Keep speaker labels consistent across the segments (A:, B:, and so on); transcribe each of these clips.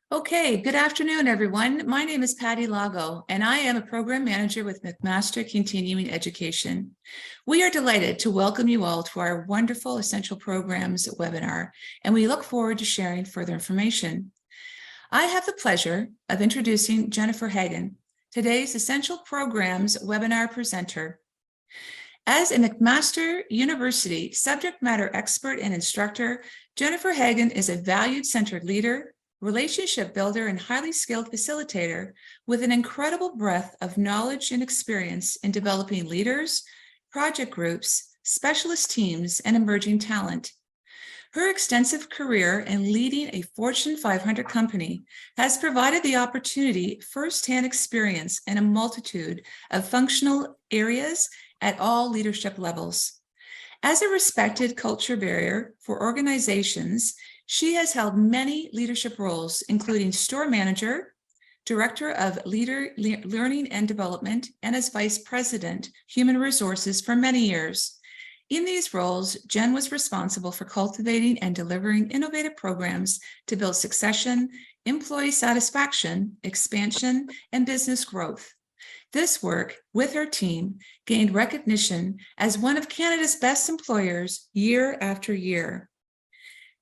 A: Okay, good afternoon, everyone. My name is Patty Lago, and I am a program manager with McMaster Continuing Education. We are delighted to welcome you all to our wonderful Essential Programs webinar, and we look forward to sharing further information. I have the pleasure of introducing Jennifer Hagan, today's Essential Programs webinar presenter. As a McMaster University subject matter expert and instructor, Jennifer Hagan is a valued-centered leader, relationship builder, and highly skilled facilitator with an incredible breadth of knowledge and experience in developing leaders, project groups, specialist teams, and emerging talent. Her extensive career in leading a Fortune 500 company has provided the opportunity firsthand experience in a multitude of functional areas at all leadership levels. As a respected culture barrier for organizations, she has held many leadership roles, including store manager, director of learning and development, and as vice president, human resources for many years. In these roles, Jen was responsible for cultivating and delivering innovative programs to build succession, employee satisfaction, expansion, and business growth. This work with her team gained recognition as one of Canada's best employers year after year.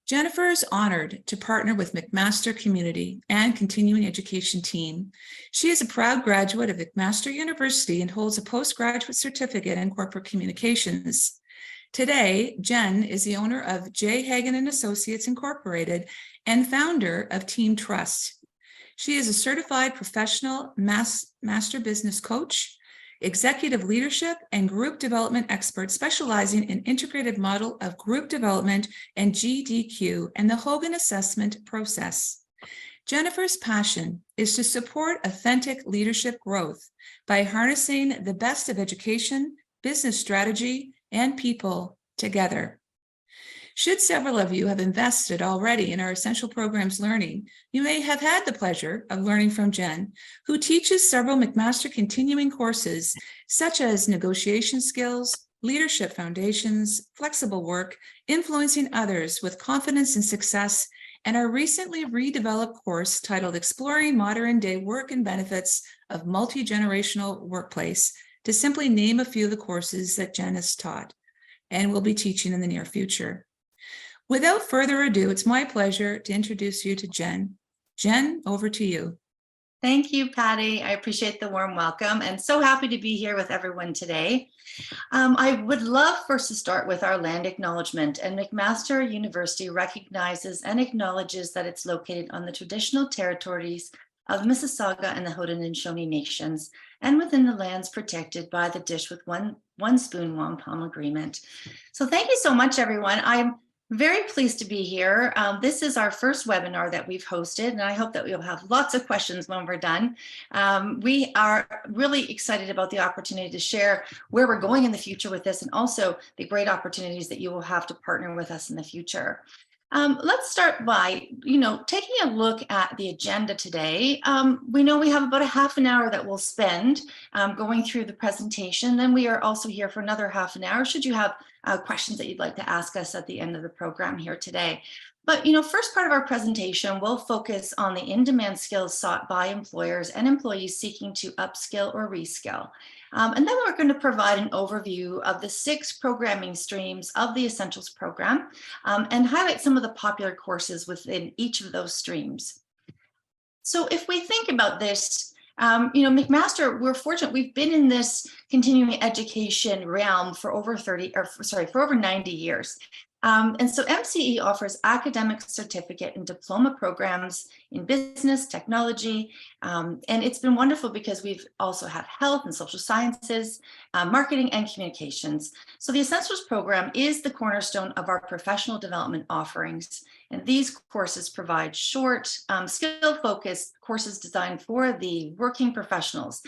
A: Jennifer is honored to partner with McMaster Community and Continuing Education team. She is a proud graduate of McMaster University and holds a postgraduate certificate in corporate communications. Today, Jen is the owner of J. Hagan and Associates Incorporated and founder of Team Trust. She is a certified professional master business coach, executive leadership, and group development expert specializing in integrated model of group development and GDQ and the Hogan assessment process. Jennifer's passion is to support authentic leadership growth by harnessing the best of education, business strategy, and people together. Should several of you have invested already in our Essential Programs learning, you may have had the pleasure of learning from Jen, who teaches several McMaster continuing courses, such as negotiation skills, leadership foundations, flexible work, influencing others with confidence and success, and our recently redeveloped course titled Exploring Modern Day Work and Benefits of Multi-Generational Workplace, to simply name a few of the courses that Jen has taught and will be teaching in the near future. Without further ado, it's my pleasure to introduce you to Jen. Jen, over to you.
B: Thank you, Patty. I appreciate the warm welcome and so happy to be here with everyone today. I would love first to start with our land acknowledgement, and McMaster University recognizes and acknowledges that it's located on the traditional territories of Mississauga and the Haudenosaunee Nations, and within the lands protected by the Dish with One Spoon Wampum Agreement. So thank you so much, everyone. I'm very pleased to be here. This is our first webinar that we've hosted, and I hope that we'll have lots of questions when we're done. We are really excited about the opportunity to share where we're going in the future with this, and also the great opportunities that you will have to partner with us in the future. Let's start by, taking a look at the agenda today. We know we have about a half an hour that we'll spend going through the presentation. Then we are also here for another half an hour should you have questions that you'd like to ask us at the end of the program here today. But, first part of our presentation will focus on the in-demand skills sought by employers and employees seeking to upskill or reskill. And then we're going to provide an overview of the 6 programming streams of the Essentials program and highlight some of the popular courses within each of those streams. So if we think about this, McMaster, we're fortunate. We've been in this continuing education realm for over 90 years. And so MCE offers academic certificate and diploma programs in business, technology, and it's been wonderful because we've also had health and social sciences, marketing, and communications. So the Essentials program is the cornerstone of our professional development offerings. And these courses provide short, skill-focused courses designed for the working professionals.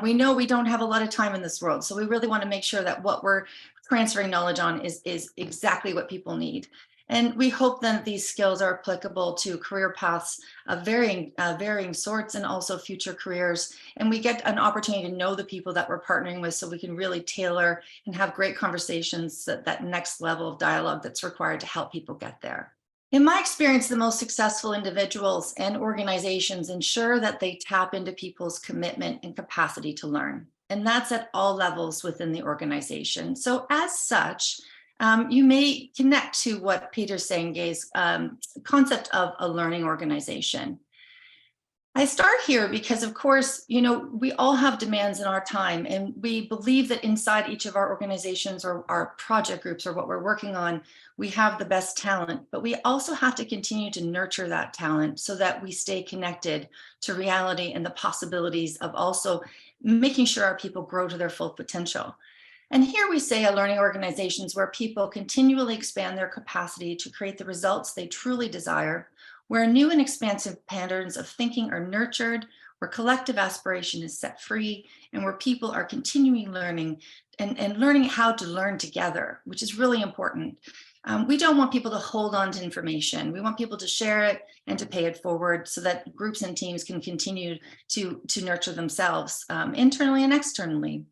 B: We know we don't have a lot of time in this world, so we really want to make sure that what we're transferring knowledge on is exactly what people need. And we hope then that these skills are applicable to career paths of varying sorts and also future careers. And we get an opportunity to know the people that we're partnering with so we can really tailor and have great conversations at that next level of dialogue that's required to help people get there. In my experience, the most successful individuals and organizations ensure that they tap into people's commitment and capacity to learn. And that's at all levels within the organization. So, as such, you may connect to what Peter Senge's concept of a learning organization. I start here because, of course, we all have demands in our time, and we believe that inside each of our organizations or our project groups or what we're working on, we have the best talent, but we also have to continue to nurture that talent so that we stay connected to reality and the possibilities of also making sure our people grow to their full potential. And here we say learning organizations where people continually expand their capacity to create the results they truly desire, where new and expansive patterns of thinking are nurtured, where collective aspiration is set free, and where people are continuing learning and learning how to learn together, which is really important. We don't want people to hold on to information. We want people to share it and to pay it forward so that groups and teams can continue to nurture themselves internally and externally.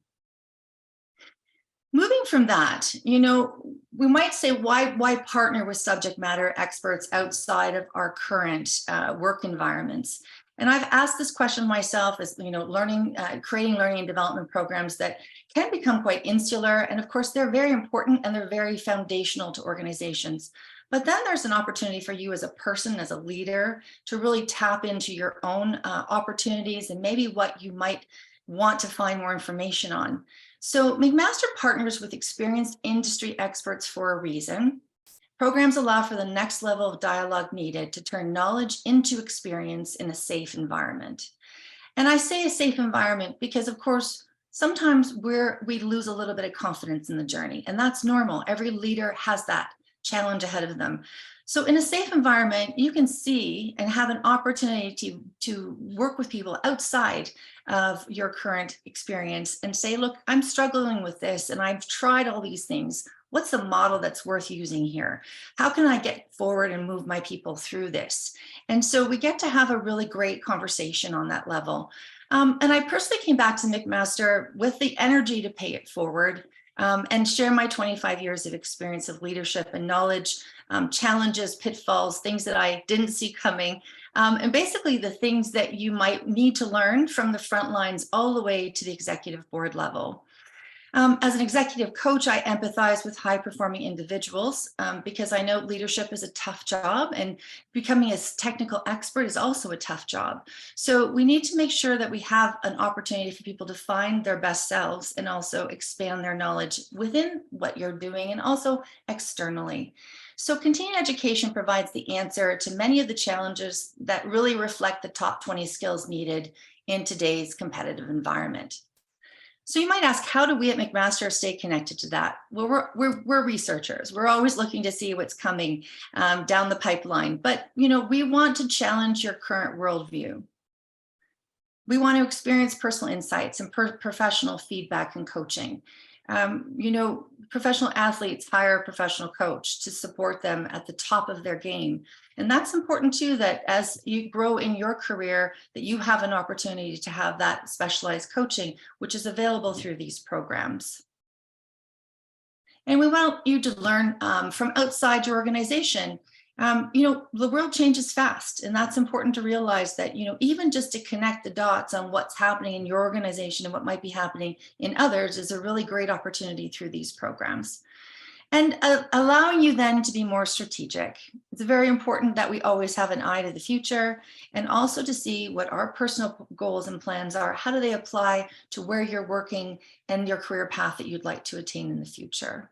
B: Moving from that, we might say, why partner with subject matter experts outside of our current work environments? And I've asked this question myself as, creating learning and development programs that can become quite insular. And of course, they're very important and they're very foundational to organizations. But then there's an opportunity for you as a person, as a leader, to really tap into your own opportunities and maybe what you might want to find more information on. So McMaster partners with experienced industry experts for a reason. Programs allow for the next level of dialogue needed to turn knowledge into experience in a safe environment. And I say a safe environment because, of course, sometimes we lose a little bit of confidence in the journey, and that's normal. Every leader has that challenge ahead of them. So in a safe environment, you can see and have an opportunity to work with people outside of your current experience and say, look, I'm struggling with this and I've tried all these things. What's the model that's worth using here? How can I get forward and move my people through this? And so we get to have a really great conversation on that level. And I personally came back to McMaster with the energy to pay it forward and share my 25 years of experience of leadership and knowledge, challenges, pitfalls, things that I didn't see coming, and basically the things that you might need to learn from the front lines all the way to the executive board level. As an executive coach, I empathize with high-performing individuals because I know leadership is a tough job and becoming a technical expert is also a tough job. So we need to make sure that we have an opportunity for people to find their best selves and also expand their knowledge within what you're doing and also externally. So continuing education provides the answer to many of the challenges that really reflect the top 20 skills needed in today's competitive environment. So you might ask, how do we at McMaster stay connected to that? Well, we're researchers. We're always looking to see what's coming down the pipeline. But we want to challenge your current worldview. We want to experience personal insights and professional feedback and coaching. Professional athletes hire a professional coach to support them at the top of their game. And that's important too, that as you grow in your career, that you have an opportunity to have that specialized coaching, which is available through these programs. And we want you to learn from outside your organization. The world changes fast, and that's important to realize that, even just to connect the dots on what's happening in your organization and what might be happening in others is a really great opportunity through these programs. And allowing you then to be more strategic. It's very important that we always have an eye to the future and also to see what our personal goals and plans are. How do they apply to where you're working and your career path that you'd like to attain in the future?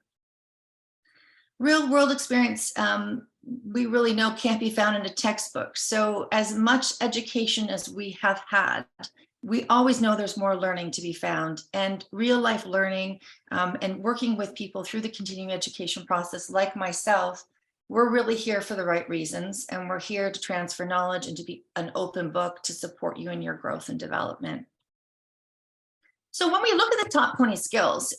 B: Real world experience, we really know can't be found in a textbook. So as much education as we have had, we always know there's more learning to be found, and real life learning and working with people through the continuing education process, like myself, we're really here for the right reasons. And we're here to transfer knowledge and to be an open book to support you in your growth and development. So when we look at the top 20 skills,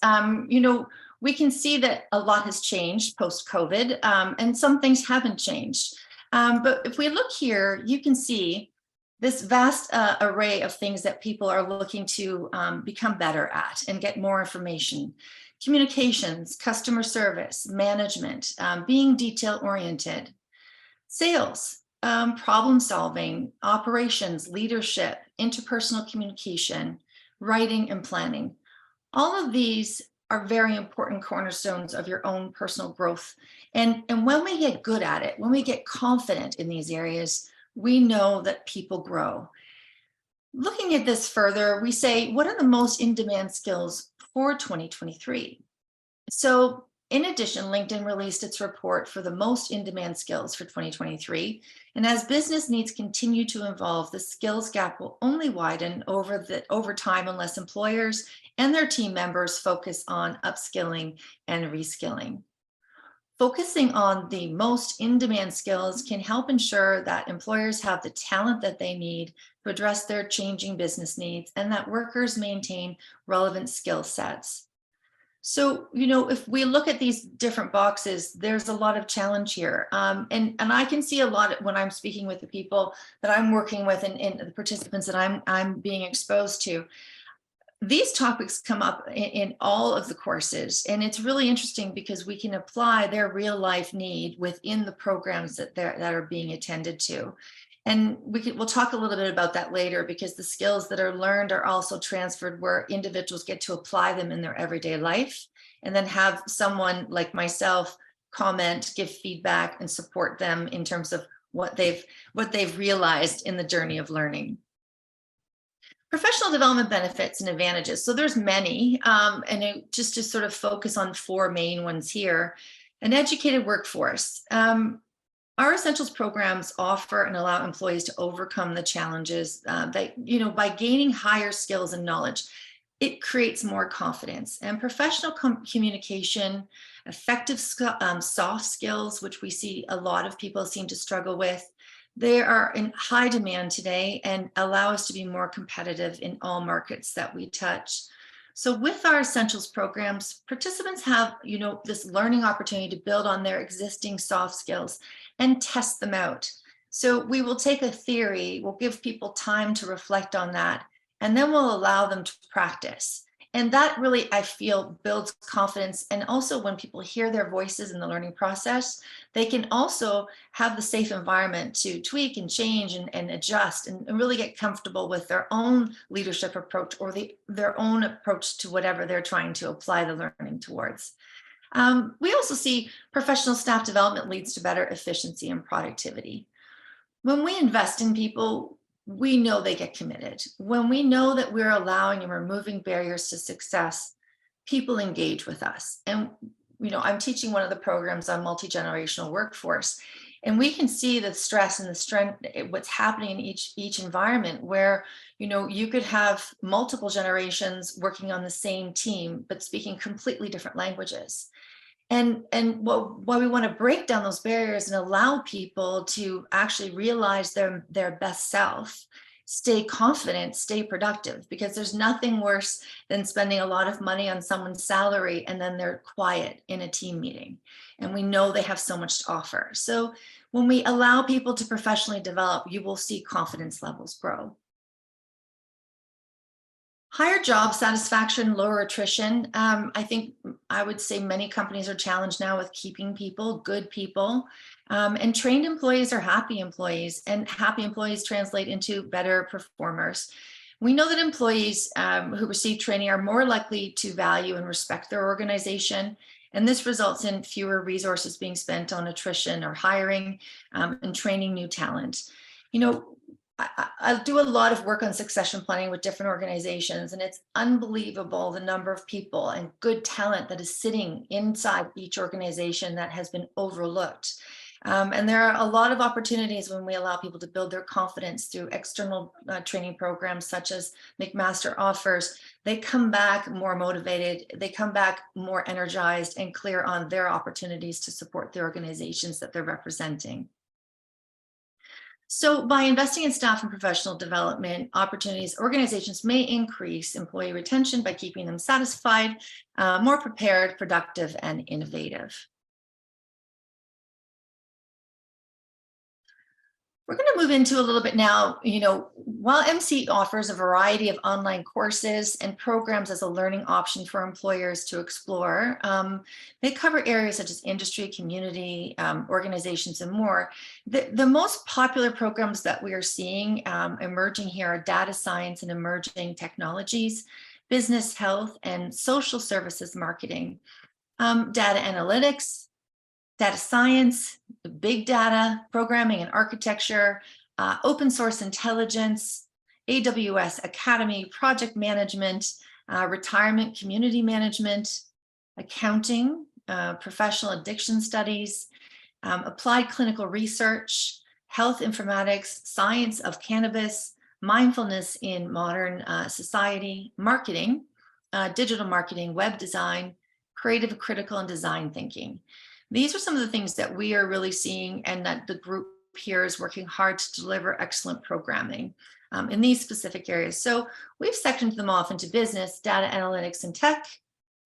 B: we can see that a lot has changed post-COVID and some things haven't changed. But if we look here, you can see this vast array of things that people are looking to become better at and get more information. Communications, customer service, management, being detail-oriented. Sales, problem solving, operations, leadership, interpersonal communication, writing, and planning. All of these are very important cornerstones of your own personal growth. And when we get good at it, when we get confident in these areas, we know that people grow. Looking at this further, we say, what are the most in-demand skills for 2023? So in addition, LinkedIn released its report for the most in-demand skills for 2023. And as business needs continue to evolve, the skills gap will only widen over time unless employers and their team members focus on upskilling and reskilling. Focusing on the most in-demand skills can help ensure that employers have the talent that they need to address their changing business needs and that workers maintain relevant skill sets. So, if we look at these different boxes, there's a lot of challenge here. And I can see a lot when I'm speaking with the people that I'm working with and the participants that I'm being exposed to. These topics come up in all of the courses, and it's really interesting because we can apply their real life need within the programs that are being attended to. And we'll talk a little bit about that later, because the skills that are learned are also transferred where individuals get to apply them in their everyday life, and then have someone like myself comment, give feedback, and support them in terms of what they've realized in the journey of learning. Professional development benefits and advantages. So there's many, just to sort of focus on four main ones here. An educated workforce. Our essentials programs offer and allow employees to overcome the challenges by gaining higher skills and knowledge. It creates more confidence and professional communication, effective soft skills, which we see a lot of people seem to struggle with. They are in high demand today and allow us to be more competitive in all markets that we touch. So with our essentials programs, participants have, this learning opportunity to build on their existing soft skills and test them out. So we will take a theory, we'll give people time to reflect on that, and then we'll allow them to practice. And that really, I feel, builds confidence. And also when people hear their voices in the learning process, they can also have the safe environment to tweak and change and adjust and really get comfortable with their own leadership approach or their own approach to whatever they're trying to apply the learning towards. We also see professional staff development leads to better efficiency and productivity. When we invest in people, we know they get committed. When we know that we're allowing and removing barriers to success, people engage with us. And, I'm teaching one of the programs on multi-generational workforce, and we can see the stress and the strength, what's happening in each environment where, you could have multiple generations working on the same team, but speaking completely different languages. And why we want to break down those barriers and allow people to actually realize their best self, stay confident, stay productive, because there's nothing worse than spending a lot of money on someone's salary and then they're quiet in a team meeting. And we know they have so much to offer. So when we allow people to professionally develop, you will see confidence levels grow. Higher job satisfaction, lower attrition. I think I would say many companies are challenged now with keeping people, good people, and trained employees are happy employees, and happy employees translate into better performers. We know that employees who receive training are more likely to value and respect their organization, and this results in fewer resources being spent on attrition or hiring and training new talent. I do a lot of work on succession planning with different organizations, and it's unbelievable the number of people and good talent that is sitting inside each organization that has been overlooked. And there are a lot of opportunities when we allow people to build their confidence through external training programs such as McMaster offers. They come back more motivated, they come back more energized and clear on their opportunities to support the organizations that they're representing. So by investing in staff and professional development opportunities, organizations may increase employee retention by keeping them satisfied, more prepared, productive, and innovative. We're going to move into a little bit now, While MC offers a variety of online courses and programs as a learning option for employers to explore, they cover areas such as industry, community, organizations, and more. The most popular programs that we are seeing emerging here are data science and emerging technologies, business health, and social services marketing, data analytics, data science, big data, programming and architecture, open source intelligence, AWS Academy, project management, retirement community management, accounting, professional addiction studies, applied clinical research, health informatics, science of cannabis, mindfulness in modern society, marketing, digital marketing, web design, creative, critical, and design thinking. These are some of the things that we are really seeing, and that the group here is working hard to deliver excellent programming in these specific areas. So we've sectioned them off into business, data analytics and tech,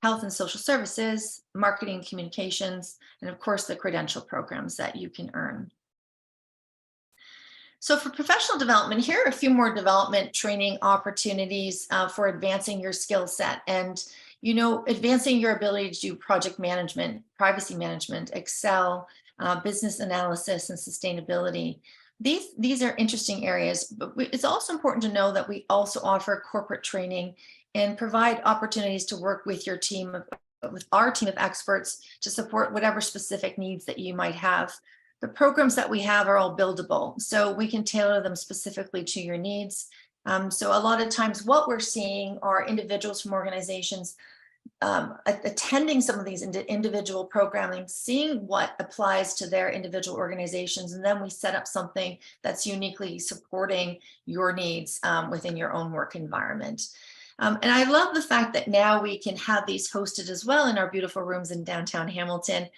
B: health and social services, marketing and communications, and of course the credential programs that you can earn. So for professional development, here are a few more development training opportunities for advancing your skill set and advancing your ability to do project management, privacy management, Excel, business analysis, and sustainability. These are interesting areas, but it's also important to know that we also offer corporate training and provide opportunities to work with your team, with our team of experts, to support whatever specific needs that you might have. The programs that we have are all buildable, so we can tailor them specifically to your needs. So a lot of times what we're seeing are individuals from organizations attending some of these individual programming, seeing what applies to their individual organizations, and then we set up something that's uniquely supporting your needs within your own work environment. And I love the fact that now we can have these hosted as well in our beautiful rooms in downtown Hamilton,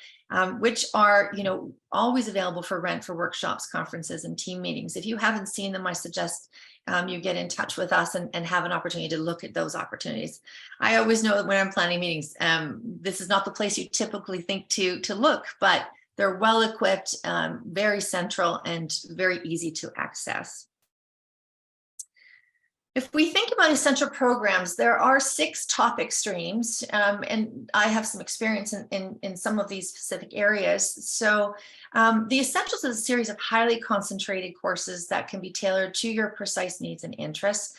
B: which are, always available for rent for workshops, conferences, and team meetings. If you haven't seen them, I suggest you get in touch with us and have an opportunity to look at those opportunities. I always know that when I'm planning meetings, this is not the place you typically think to look, but they're well equipped, very central, and very easy to access. If we think about essential programs, there are 6 topic streams, and I have some experience in some of these specific areas. So the Essentials is a series of highly concentrated courses that can be tailored to your precise needs and interests.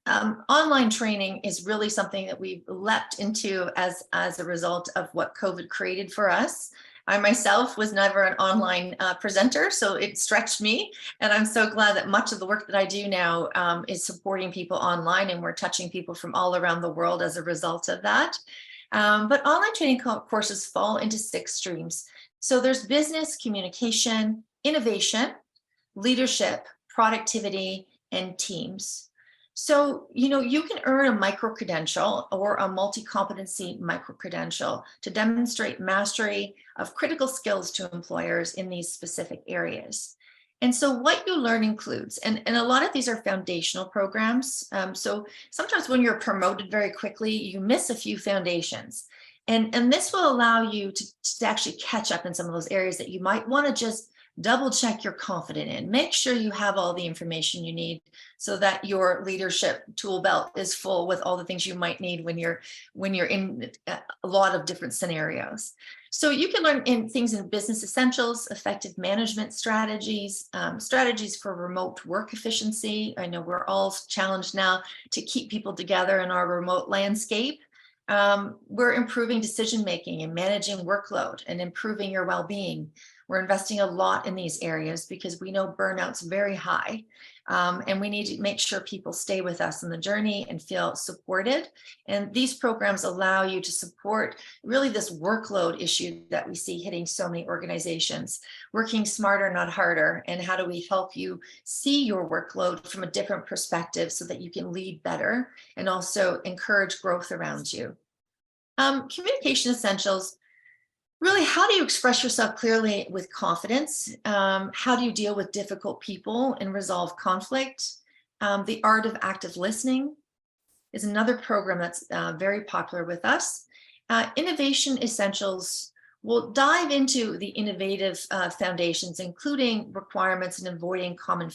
B: Online training is really something that we've leapt into as a result of what COVID created for us. I myself was never an online presenter, so it stretched me. And I'm so glad that much of the work that I do now is supporting people online, and we're touching people from all around the world as a result of that. But online training courses fall into 6 streams. So there's business, communication, innovation, leadership, productivity, and teams. So, you can earn a micro-credential or a multi-competency micro-credential to demonstrate mastery of critical skills to employers in these specific areas. And so what you learn includes, and a lot of these are foundational programs. So sometimes when you're promoted very quickly, you miss a few foundations. And this will allow you to actually catch up in some of those areas that you might want to just double check you're confident in. Make sure you have all the information you need so that your leadership tool belt is full with all the things you might need when you're in a lot of different scenarios. So you can learn things in business essentials, effective management strategies, strategies for remote work efficiency. I know we're all challenged now to keep people together in our remote landscape. We're improving decision-making and managing workload and improving your well-being. We're investing a lot in these areas because we know burnout's very high, and we need to make sure people stay with us in the journey and feel supported. And these programs allow you to support really this workload issue that we see hitting so many organizations, working smarter, not harder. And how do we help you see your workload from a different perspective so that you can lead better and also encourage growth around you? Communication essentials. Really, how do you express yourself clearly with confidence? How do you deal with difficult people and resolve conflict? The art of active listening is another program that's very popular with us. Innovation essentials will dive into the innovative foundations, including requirements and avoiding common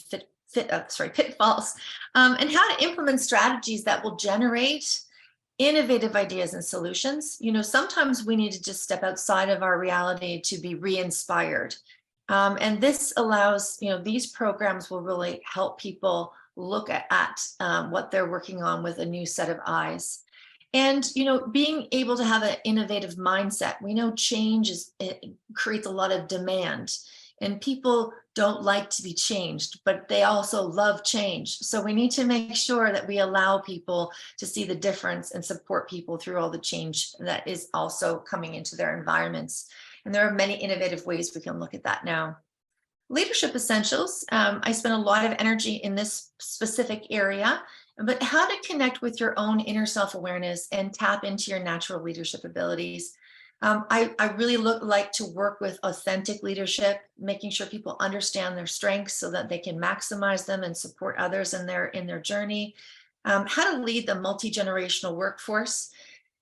B: pitfalls, and how to implement strategies that will generate innovative ideas and solutions. Sometimes we need to just step outside of our reality to be re-inspired. And this allows, these programs will really help people look at what they're working on with a new set of eyes. And, being able to have an innovative mindset. We know change creates a lot of demand, and people don't like to be changed, but they also love change. So we need to make sure that we allow people to see the difference and support people through all the change that is also coming into their environments. And there are many innovative ways we can look at that now. Leadership essentials. I spend a lot of energy in this specific area, but how to connect with your own inner self-awareness and tap into your natural leadership abilities. I really like to work with authentic leadership, making sure people understand their strengths so that they can maximize them and support others in their journey. How to lead the multi-generational workforce,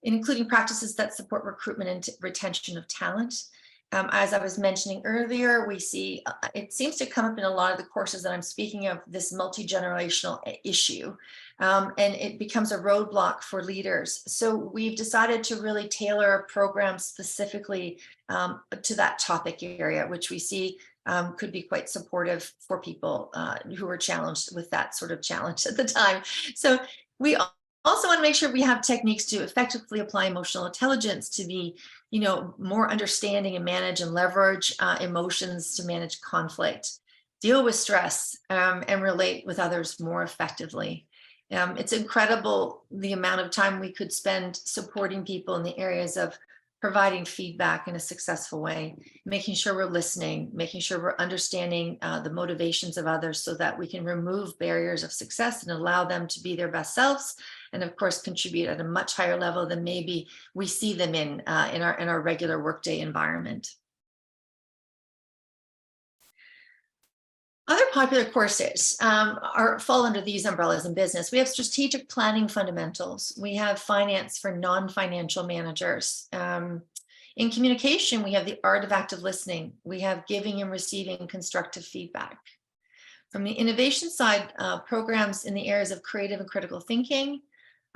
B: including practices that support recruitment and retention of talent. As I was mentioning earlier, we see it seems to come up in a lot of the courses that I'm speaking of, this multi-generational issue, and it becomes a roadblock for leaders. So we've decided to really tailor a program specifically to that topic area, which we see could be quite supportive for people who are challenged with that sort of challenge at the time. So we also want to make sure we have techniques to effectively apply emotional intelligence to be, more understanding and manage and leverage emotions to manage conflict, deal with stress, and relate with others more effectively. It's incredible the amount of time we could spend supporting people in the areas of providing feedback in a successful way, making sure we're listening, making sure we're understanding the motivations of others so that we can remove barriers of success and allow them to be their best selves, and of course contribute at a much higher level than maybe we see them in our regular workday environment. Other popular courses fall under these umbrellas in business. We have strategic planning fundamentals. We have finance for non-financial managers. In communication, we have the art of active listening. We have giving and receiving constructive feedback. From the innovation side, programs in the areas of creative and critical thinking,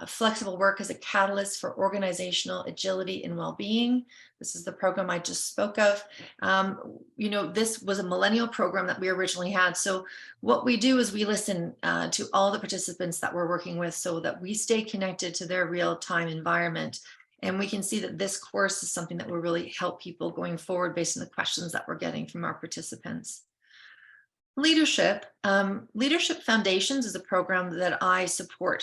B: flexible work as a catalyst for organizational agility and well-being. This is the program I just spoke of. This was a millennial program that we originally had. So what we do is we listen to all the participants that we're working with so that we stay connected to their real-time environment. And we can see that this course is something that will really help people going forward based on the questions that we're getting from our participants. Leadership Foundations is a program that I support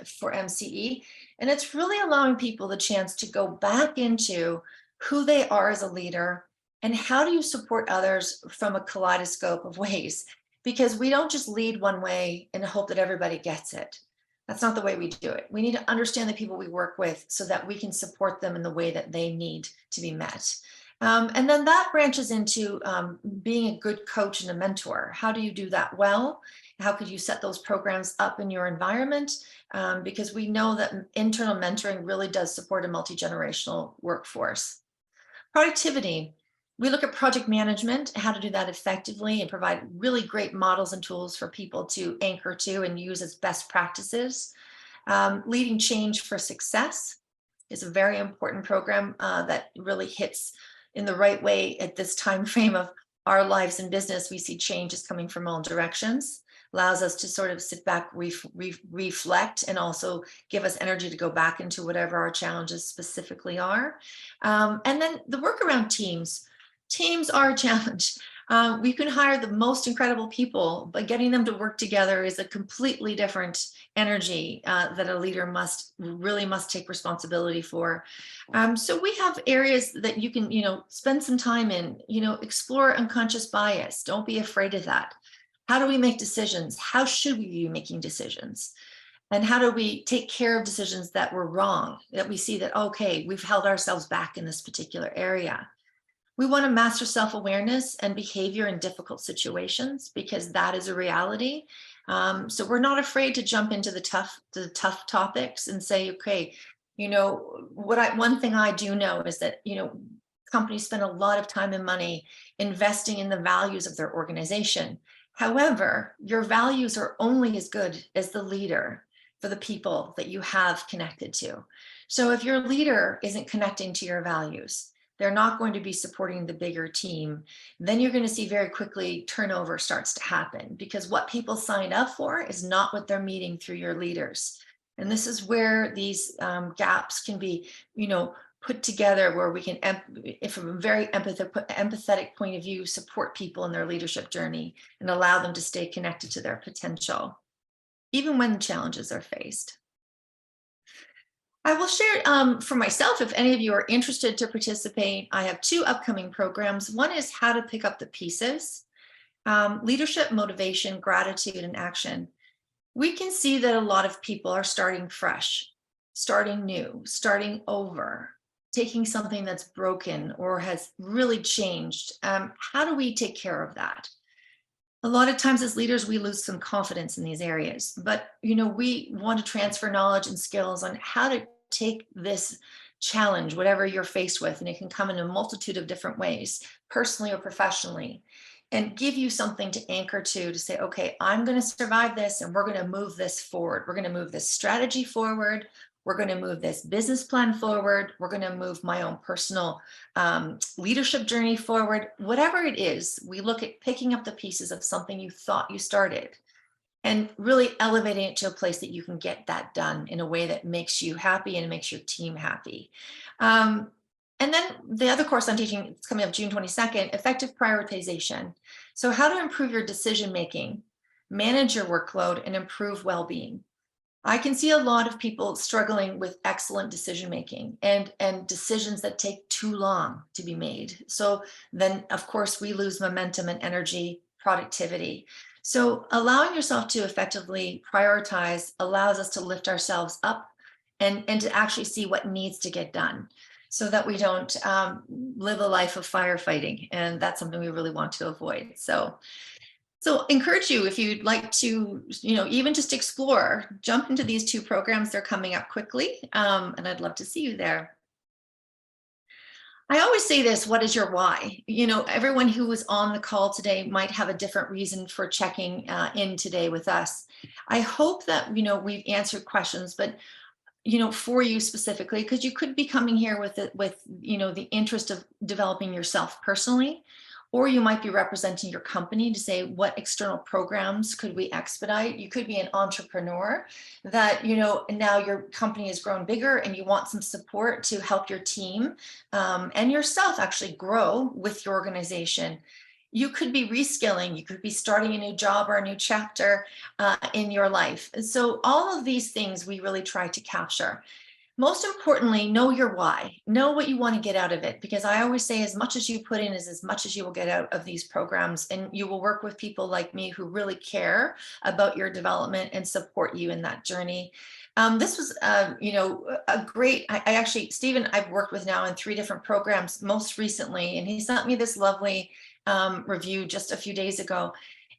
B: for MCE, and it's really allowing people the chance to go back into who they are as a leader and how do you support others from a kaleidoscope of ways, because we don't just lead one way and hope that everybody gets it. That's not the way we do it. We need to understand the people we work with so that we can support them in the way that they need to be met. And then that branches into being a good coach and a mentor. How do you do that well? How could you set those programs up in your environment? Because we know that internal mentoring really does support a multi-generational workforce. Productivity. We look at project management, how to do that effectively and provide really great models and tools for people to anchor to and use as best practices. Leading change for success is a very important program that really hits in the right way at this time frame of our lives and business. We see changes coming from all directions, allows us to sort of sit back, reflect, and also give us energy to go back into whatever our challenges specifically are. And then the work around teams. Teams are a challenge. We can hire the most incredible people, but getting them to work together is a completely different energy that a leader must take responsibility for. So we have areas that you can, spend some time in, explore unconscious bias. Don't be afraid of that. How do we make decisions? How should we be making decisions? And how do we take care of decisions that were wrong, that we see that, okay, we've held ourselves back in this particular area. We want to master self-awareness and behavior in difficult situations because that is a reality. So we're not afraid to jump into the tough topics and say, okay, one thing I do know is that, companies spend a lot of time and money investing in the values of their organization. However, your values are only as good as the leader for the people that you have connected to. So if your leader isn't connecting to your values, they're not going to be supporting the bigger team, then you're going to see very quickly turnover starts to happen, because what people sign up for is not what they're meeting through your leaders. And this is where these gaps can be, put together, where we can, from a very empathetic point of view, support people in their leadership journey and allow them to stay connected to their potential, even when challenges are faced. I will share for myself, if any of you are interested to participate, I have 2 upcoming programs. One is how to pick up the pieces, leadership, motivation, gratitude, and action. We can see that a lot of people are starting fresh, starting new, starting over, taking something that's broken or has really changed. How do we take care of that? A lot of times as leaders, we lose some confidence in these areas, but we want to transfer knowledge and skills on how to take this challenge, whatever you're faced with, and it can come in a multitude of different ways, personally or professionally, and give you something to anchor to say, okay, I'm going to survive this, and we're going to move this forward. We're going to move this strategy forward. We're going to move this business plan forward. We're going to move my own personal leadership journey forward. Whatever it is, we look at picking up the pieces of something you thought you started and really elevating it to a place that you can get that done in a way that makes you happy and makes your team happy. And then the other course I'm teaching, it's coming up June 22nd, effective prioritization. So how to improve your decision-making, manage your workload, and improve well-being. I can see a lot of people struggling with excellent decision-making and decisions that take too long to be made. So then, of course, we lose momentum and energy, productivity. So allowing yourself to effectively prioritize allows us to lift ourselves up and to actually see what needs to get done, so that we don't live a life of firefighting. And that's something we really want to avoid. So encourage you, if you'd like to, even just explore, jump into these 2 programs. They're coming up quickly, and I'd love to see you there. I always say this, what is your why? Everyone who was on the call today might have a different reason for checking in today with us. I hope that, we've answered questions, but for you specifically, because you could be coming here with the interest of developing yourself personally, or you might be representing your company to say, what external programs could we expedite? You could be an entrepreneur that, now your company has grown bigger and you want some support to help your team and yourself actually grow with your organization. You could be reskilling, you could be starting a new job or a new chapter in your life. And so all of these things we really try to capture. Most importantly, know your why, know what you want to get out of it, because I always say as much as you put in is as much as you will get out of these programs, and you will work with people like me who really care about your development and support you in that journey. This was, a great, I actually, Stephen, I've worked with now in 3 different programs most recently, and he sent me this lovely review just a few days ago.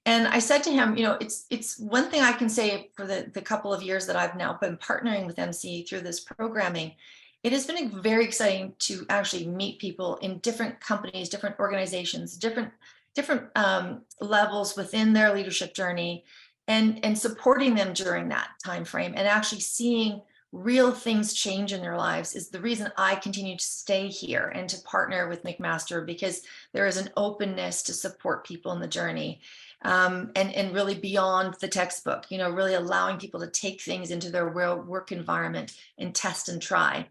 B: And I said to him, it's one thing I can say for the couple of years that I've now been partnering with MC through this programming. It has been very exciting to actually meet people in different companies, different organizations, different levels within their leadership journey, and supporting them during that time frame, and actually seeing real things change in their lives is the reason I continue to stay here and to partner with McMaster, because there is an openness to support people in the journey. And really beyond the textbook, really allowing people to take things into their real work environment and test and try,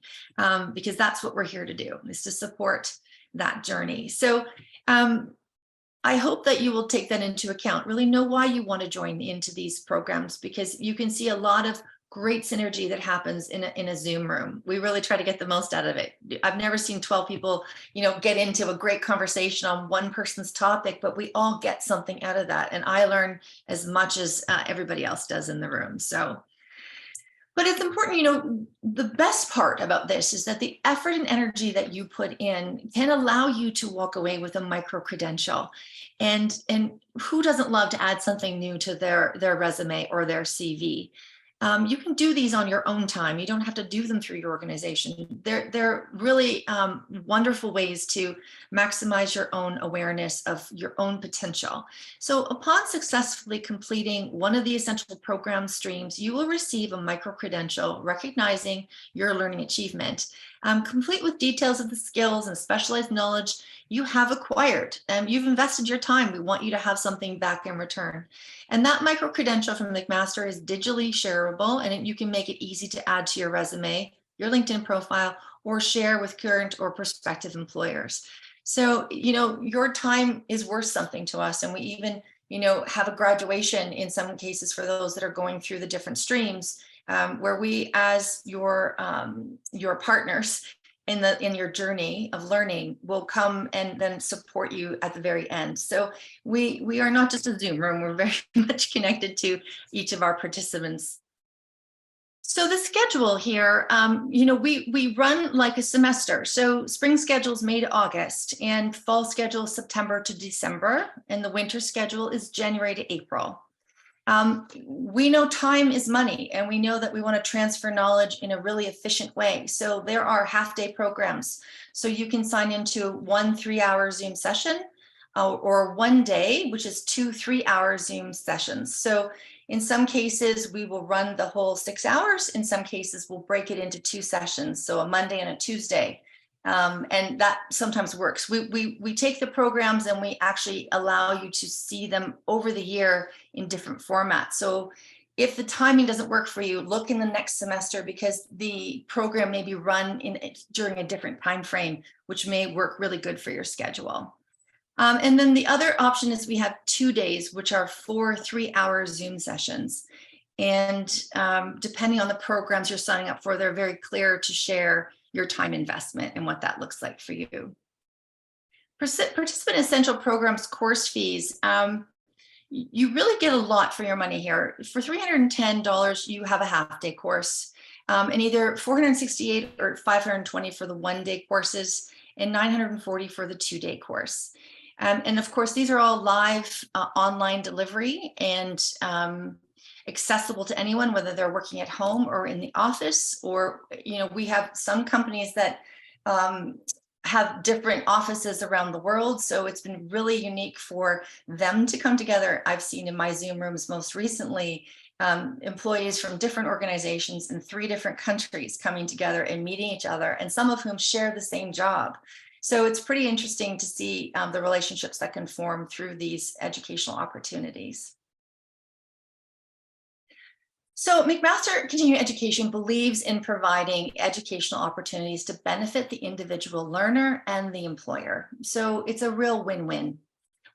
B: because that's what we're here to do, is to support that journey. So I hope that you will take that into account, really know why you want to join into these programs, because you can see a lot of great synergy that happens in a Zoom room. We really try to get the most out of it. I've never seen 12 people, get into a great conversation on one person's topic, but we all get something out of that. And I learn as much as everybody else does in the room. So, but it's important, the best part about this is that the effort and energy that you put in can allow you to walk away with a micro credential. And who doesn't love to add something new to their resume or their CV? You can do these on your own time. You don't have to do them through your organization. They're really wonderful ways to maximize your own awareness of your own potential. So upon successfully completing one of the essential program streams, you will receive a micro-credential recognizing your learning achievement, complete with details of the skills and specialized knowledge you have acquired. You've invested your time. We want you to have something back in return. And that micro-credential from McMaster is digitally shareable, and you can make it easy to add to your resume, your LinkedIn profile, or share with current or prospective employers. So, your time is worth something to us. And we even, have a graduation in some cases for those that are going through the different streams, where we, as your partners in your journey of learning, will come and then support you at the very end. So we are not just a Zoom room, we're very much connected to each of our participants. So the schedule here, we run like a semester. So spring schedule is May to August, and fall schedule is September to December, and the winter schedule is January to April. We know time is money, and we know that we want to transfer knowledge in a really efficient way. So there are half-day programs. So you can sign into 1 3-hour Zoom session, or one day, which is 2 3-hour Zoom sessions. So in some cases, we will run the whole 6 hours. In some cases, we'll break it into 2 sessions. So a Monday and a Tuesday. And that sometimes works. We take the programs and we actually allow you to see them over the year in different formats. So if the timing doesn't work for you, look in the next semester, because the program may be run during a different time frame, which may work really good for your schedule. And then the other option is we have 2 days, which are 4 3-hour Zoom sessions. And depending on the programs you're signing up for, they're very clear to share your time investment and what that looks like for you. Participant Essential Programs course fees. You really get a lot for your money here. For $310, you have a half-day course, and either $468 or $520 for the one-day courses, and $940 for the 2-day course. And of course, these are all live online delivery and accessible to anyone, whether they're working at home or in the office, or, we have some companies that have different offices around the world. So it's been really unique for them to come together. I've seen in my Zoom rooms most recently, employees from different organizations in 3 different countries coming together and meeting each other, and some of whom share the same job. So it's pretty interesting to see the relationships that can form through these educational opportunities. So McMaster Continuing Education believes in providing educational opportunities to benefit the individual learner and the employer. So it's a real win-win.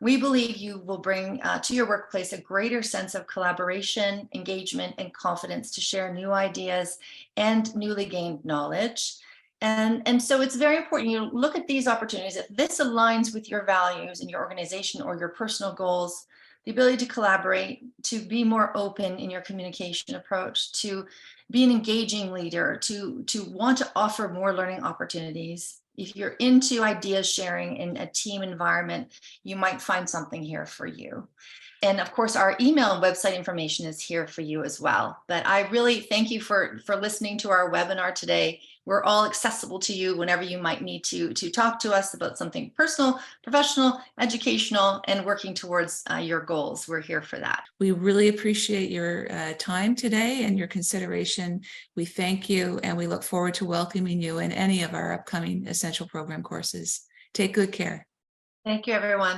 B: We believe you will bring to your workplace a greater sense of collaboration, engagement, and confidence to share new ideas and newly gained knowledge. And so it's very important you look at these opportunities. If this aligns with your values in your organization or your personal goals, the ability to collaborate, to be more open in your communication approach, to be an engaging leader, to want to offer more learning opportunities. If you're into ideas sharing in a team environment, you might find something here for you. And of course, our email and website information is here for you as well. But I really thank you for listening to our webinar today. We're all accessible to you whenever you might need to talk to us about something personal, professional, educational, and working towards your goals. We're here for that.
A: We really appreciate your time today and your consideration. We thank you, and we look forward to welcoming you in any of our upcoming Essential Program courses. Take good care.
B: Thank you, everyone.